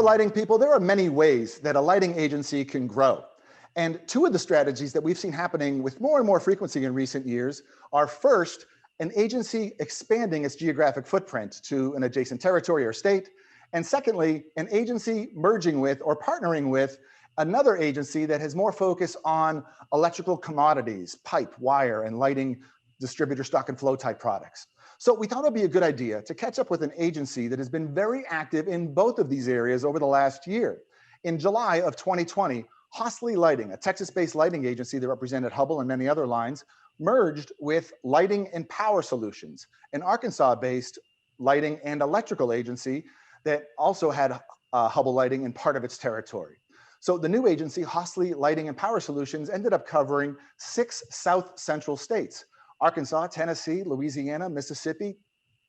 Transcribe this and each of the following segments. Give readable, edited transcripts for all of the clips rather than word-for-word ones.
lighting people, there are many ways that a lighting agency can grow. And two of the strategies that we've seen happening with more and more frequency in recent years are, first, an agency expanding its geographic footprint to an adjacent territory or state. And secondly, an agency merging with or partnering with another agency that has more focus on electrical commodities, pipe, wire, and lighting distributor stock and flow type products. So we thought it'd be a good idea to catch up with an agency that has been very active in both of these areas over the last year. In July of 2020, Hossley Lighting, a Texas-based lighting agency that represented Hubble and many other lines, merged with Lighting and Power Solutions, an Arkansas-based lighting and electrical agency that also had Hubble Lighting in part of its territory. So the new agency, Hossley Lighting and Power Solutions, ended up covering 6 South Central states: Arkansas, Tennessee, Louisiana, Mississippi,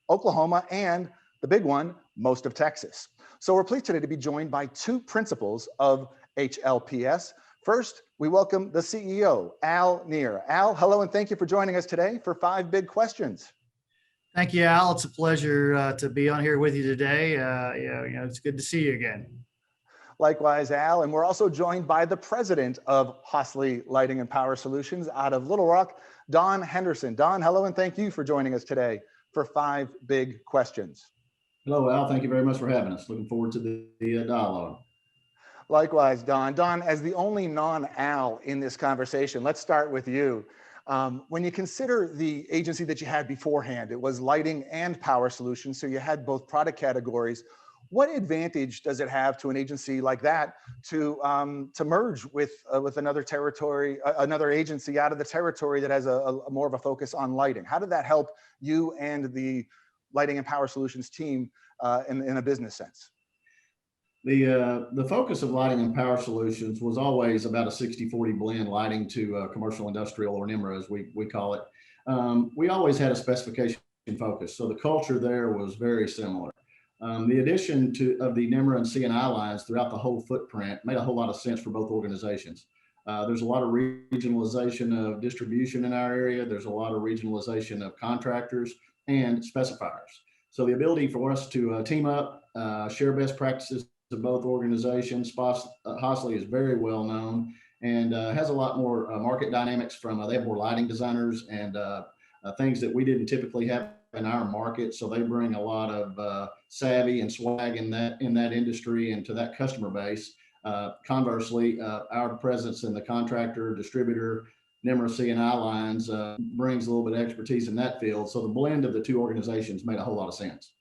Oklahoma, and the big one, most of Texas. So we're pleased today to be joined by two principals of HLPS. First, we welcome the CEO, Al Neer. Al, hello, and thank you for joining us today for 5 Big Questions. Thank you, Al. It's a pleasure to be on here with you today. It's good to see you again. Likewise, Al, and we're also joined by the president of Hossley Lighting and Power Solutions out of Little Rock, Don Henderson. Don, hello, and thank you for joining us today for 5 Big Questions. Hello, Al. Thank you very much for having us. Looking forward to the dialogue. Likewise, Don. Don, as the only non-Al in this conversation, let's start with you. When you consider the agency that you had beforehand, it was Lighting and Power Solutions, so you had both product categories. What advantage does it have to an agency like that to merge with another territory, another agency out of the territory that has a more of a focus on lighting? How did that help you and the Lighting and Power Solutions team in a business sense? The focus of Lighting and Power Solutions was always about a 60-40 blend, lighting to commercial, industrial, or NEMRA as we call it. We always had a specification focus, so the culture there was very similar. The addition of the NEMRA and C&I lines throughout the whole footprint made a whole lot of sense for both organizations. There's a lot of regionalization of distribution in our area. There's a lot of regionalization of contractors and specifiers. So the ability for us to team up, share best practices to both organizations. Hossley is very well known and has a lot more market dynamics from, they have more lighting designers and things that we didn't typically have in our market. So they bring a lot of savvy and swag in that industry and to that customer base. Conversely, our presence in the contractor, distributor, NEMRA C&I lines brings a little bit of expertise in that field. So the blend of the two organizations made a whole lot of sense.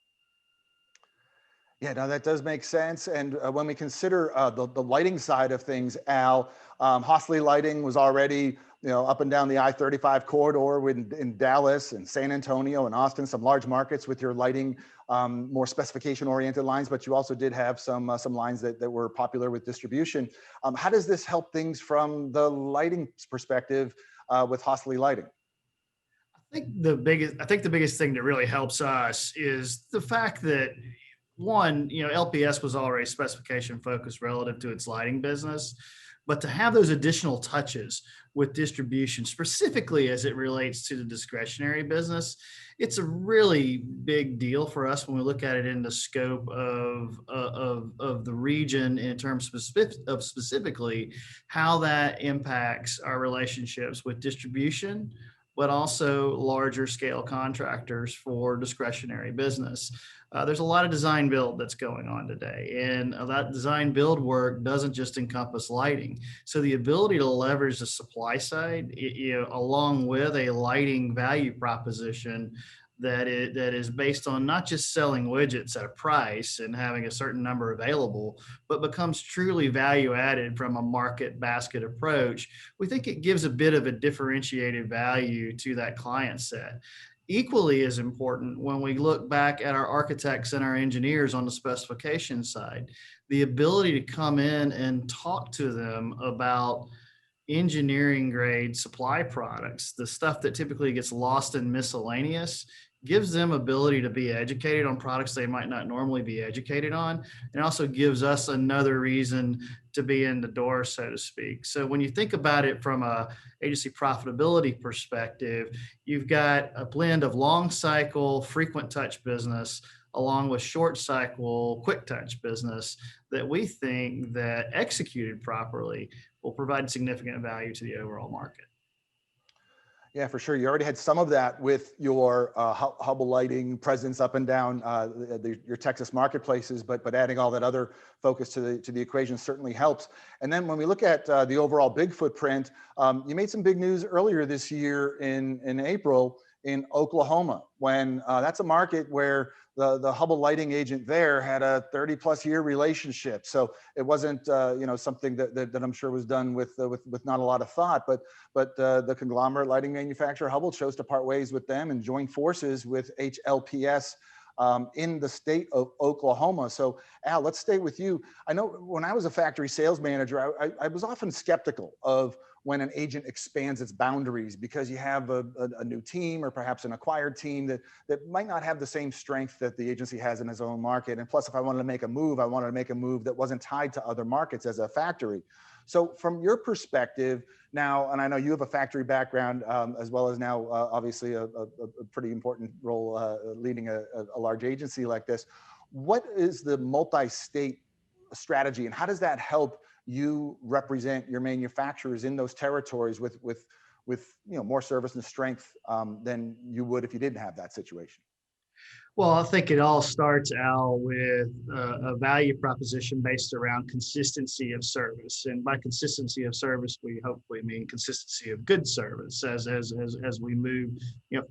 Yeah, no, that does make sense. And when we consider the lighting side of things, Al, Hossley Lighting was already up and down the I-35 corridor in Dallas and San Antonio and Austin, some large markets with your lighting, more specification-oriented lines, but you also did have some lines that were popular with distribution. How does this help things from the lighting perspective with Hossley Lighting? I think the biggest thing that really helps us is the fact that, one, LPS was already specification focused relative to its lighting business, but to have those additional touches with distribution, specifically as it relates to the discretionary business, it's a really big deal for us when we look at it in the scope of the region in terms of specifically how that impacts our relationships with distribution, but also larger scale contractors for discretionary business. There's a lot of design build that's going on today, and that design build work doesn't just encompass lighting. So the ability to leverage the supply side, along with a lighting value proposition that is based on not just selling widgets at a price and having a certain number available, but becomes truly value added from a market basket approach, we think it gives a bit of a differentiated value to that client set. Equally as important, when we look back at our architects and our engineers on the specification side, the ability to come in and talk to them about engineering grade supply products, the stuff that typically gets lost in miscellaneous, gives them ability to be educated on products they might not normally be educated on, and also gives us another reason to be in the door, so to speak. So when you think about it from a agency profitability perspective, you've got a blend of long cycle, frequent touch business, along with short cycle, quick touch business that we think that executed properly will provide significant value to the overall market. Yeah, for sure. You already had some of that with your Hubble Lighting presence up and down your Texas marketplaces, but adding all that other focus to the equation certainly helps. And then when we look at the overall big footprint, you made some big news earlier this year in April in Oklahoma, when that's a market where the Hubble Lighting agent there had a 30+ year relationship. So it wasn't something that I'm sure was done with not a lot of thought, but the conglomerate lighting manufacturer Hubble chose to part ways with them and join forces with HLPS in the state of Oklahoma. So Al, let's stay with you. I know when I was a factory sales manager, I was often skeptical of when an agent expands its boundaries, because you have a new team or perhaps an acquired team that might not have the same strength that the agency has in its own market. And plus, if I wanted to make a move, I wanted to make a move that wasn't tied to other markets as a factory. So from your perspective now, and I know you have a factory background as well as now obviously a pretty important role leading a large agency like this, what is the multi-state strategy and how does that help you represent your manufacturers in those territories with more service and strength than you would if you didn't have that situation? Well, I think it all starts out with a value proposition based around consistency of service, and by consistency of service, we hopefully mean consistency of good service as we move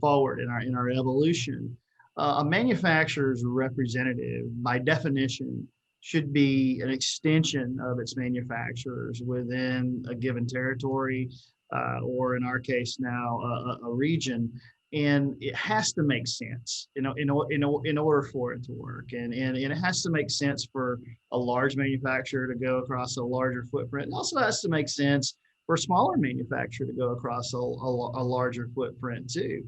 forward in our evolution. A manufacturer's representative, by definition, should be an extension of its manufacturers within a given territory, or in our case now, a region. And it has to make sense, in order for it to work. And it has to make sense for a large manufacturer to go across a larger footprint. It also has to make sense for a smaller manufacturer to go across a larger footprint too.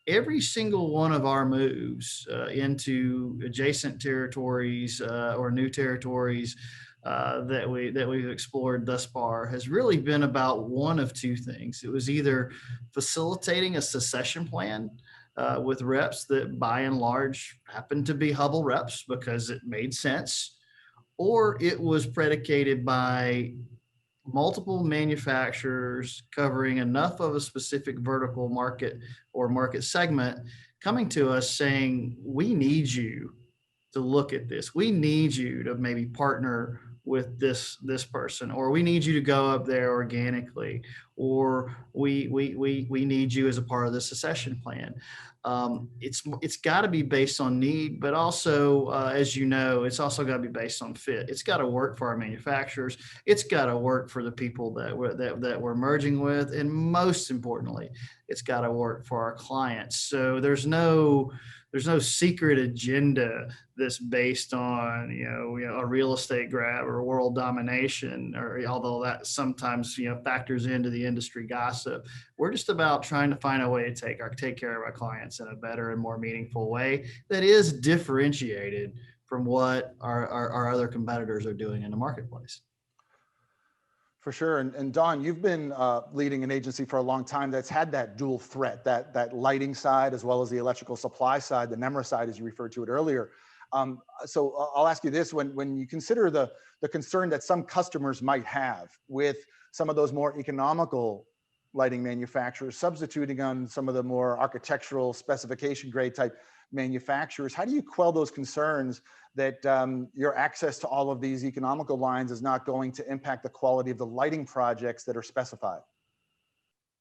Every single one of our moves into adjacent territories or new territories that we've explored thus far has really been about one of two things. It was either facilitating a succession plan with reps that by and large happened to be Hubble reps because it made sense, or it was predicated by multiple manufacturers covering enough of a specific vertical market or market segment coming to us saying, we need you to look at this. We need you to maybe partner with this person, or we need you to go up there organically, or we need you as a part of the succession plan. It's got to be based on need, but also, as you know, it's also got to be based on fit. It's got to work for our manufacturers. It's got to work for the people that we're merging with, and most importantly, it's got to work for our clients. So there's no secret agenda that's based on a real estate grab or world domination, or although that sometimes factors into the industry gossip. We're just about trying to find a way to take care of our clients in a better and more meaningful way that is differentiated from what our other competitors are doing in the marketplace. For sure. And Don, you've been leading an agency for a long time that's had that dual threat, that lighting side, as well as the electrical supply side, the NEMRA side, as you referred to it earlier. So I'll ask you this, when you consider the concern that some customers might have with some of those more economical lighting manufacturers substituting on some of the more architectural specification grade type manufacturers, how do you quell those concerns that your access to all of these economical lines is not going to impact the quality of the lighting projects that are specified?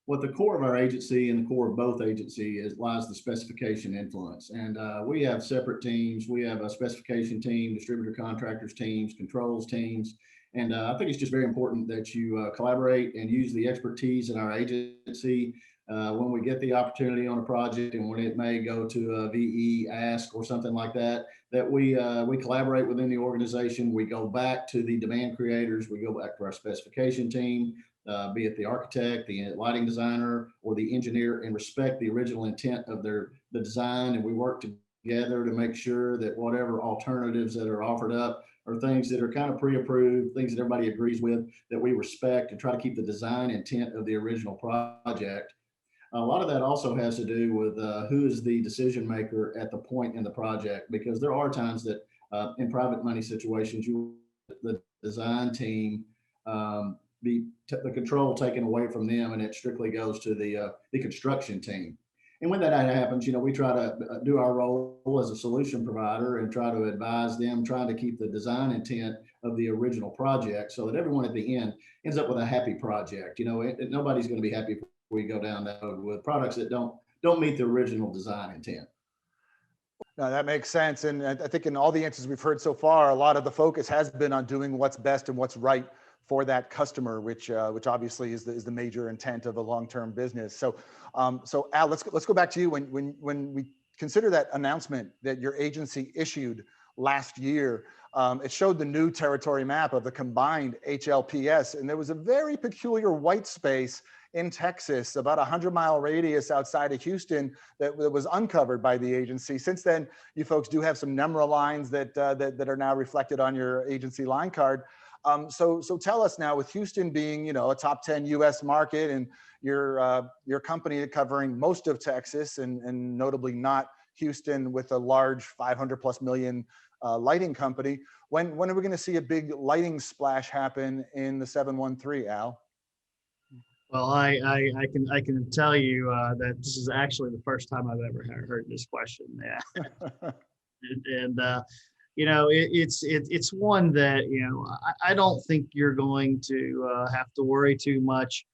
Well, the core of our agency and the core of both agencies lies the specification influence. And we have separate teams. We have a specification team, distributor contractors teams, controls teams. And I think it's just very important that you collaborate and use the expertise in our agency when we get the opportunity on a project, and when it may go to a VE ask or something like that, that we collaborate within the organization. We go back to the demand creators. We go back to our specification team, be it the architect, the lighting designer, or the engineer, and respect the original intent of the design. And we work together to make sure that whatever alternatives that are offered up are things that are kind of pre-approved, things that everybody agrees with, that we respect, and try to keep the design intent of the original project. A lot of that also has to do with who is the decision maker at the point in the project, because there are times that in private money situations, the design team the control taken away from them, and it strictly goes to the construction team. And when that happens, we try to do our role as a solution provider and try to advise them, trying to keep the design intent of the original project so that everyone at the end ends up with a happy project. Nobody's going to be happy if we go down that road with products that don't meet the original design intent. No, that makes sense. And I think in all the answers we've heard so far, a lot of the focus has been on doing what's best and what's right for that customer, which obviously is the major intent of a long-term business. So Al, let's go back to you. When we consider that announcement that your agency issued last year, it showed the new territory map of the combined HLPS, and there was a very peculiar white space in Texas, about 100-mile radius outside of Houston, that was uncovered by the agency. Since then, you folks do have some NEMRA lines that are now reflected on your agency line card. So tell us now, with Houston being, a top 10 U.S. market, and your company covering most of Texas, and notably not Houston with a large 500+ million lighting company, when are we going to see a big lighting splash happen in the 713, Al? Well, I can tell you that this is actually the first time I've ever heard this question. Yeah, and it's one that I don't think you're going to have to worry too much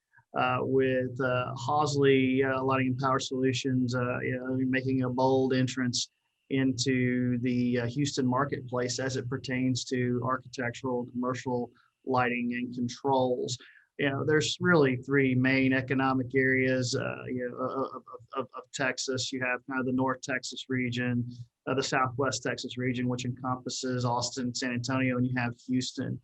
with Hossley Lighting and Power Solutions, making a bold entrance into the Houston marketplace as it pertains to architectural, commercial lighting and controls. There's really three main economic areas of Texas. You have kind of the North Texas region, the Southwest Texas region, which encompasses Austin, San Antonio, and you have Houston.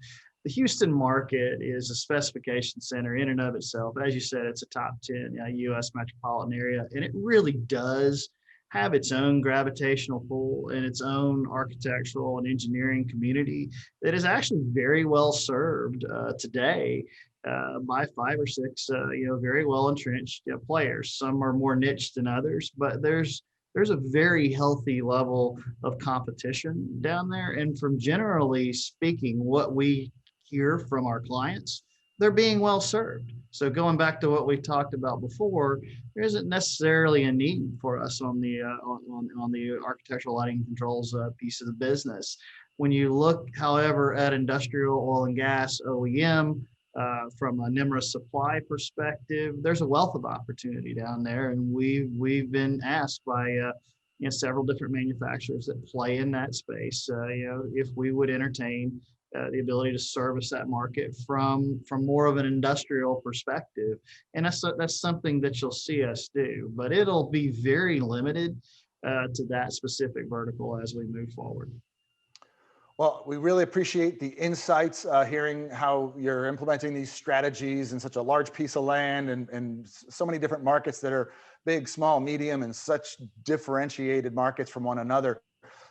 The Houston market is a specification center in and of itself. As you said, it's a top 10 U.S. metropolitan area, and it really does have its own gravitational pull and its own architectural and engineering community that is actually very well served today by 5 or 6, very well entrenched players. Some are more niche than others, but there's a very healthy level of competition down there. And from generally speaking, what we hear from our clients, they're being well served. So going back to what we talked about before, there isn't necessarily a need for us on the architectural lighting controls piece of the business. When you look, however, at industrial oil and gas OEM, from a NEMRA supply perspective, there's a wealth of opportunity down there, and we've been asked by several different manufacturers that play in that space, if we would entertain the ability to service that market from more of an industrial perspective, and that's something that you'll see us do, but it'll be very limited to that specific vertical as we move forward. Well, we really appreciate the insights, hearing how you're implementing these strategies in such a large piece of land, and so many different markets that are big, small, medium, and such differentiated markets from one another.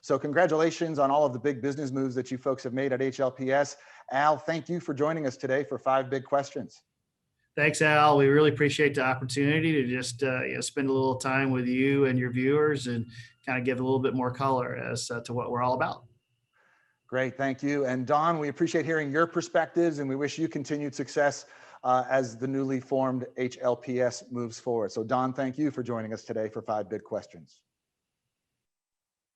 So congratulations on all of the big business moves that you folks have made at HLPS. Al, thank you for joining us today for 5 Big Questions. Thanks, Al. We really appreciate the opportunity to just spend a little time with you and your viewers and kind of give a little bit more color as to what we're all about. Great, thank you. And Don, we appreciate hearing your perspectives, and we wish you continued success as the newly formed HLPS moves forward. So Don, thank you for joining us today for 5 Big Questions.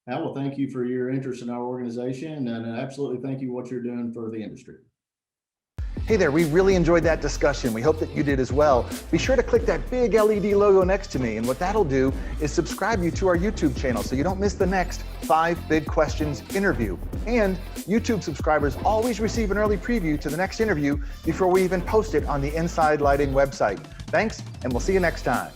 Al, well, thank you for your interest in our organization, and absolutely thank you for what you're doing for the industry. Hey there, we really enjoyed that discussion. We hope that you did as well. Be sure to click that big LED logo next to me, and what that'll do is subscribe you to our YouTube channel so you don't miss the next 5 Big Questions interview. And YouTube subscribers always receive an early preview to the next interview before we even post it on the Inside Lighting website. Thanks, and we'll see you next time.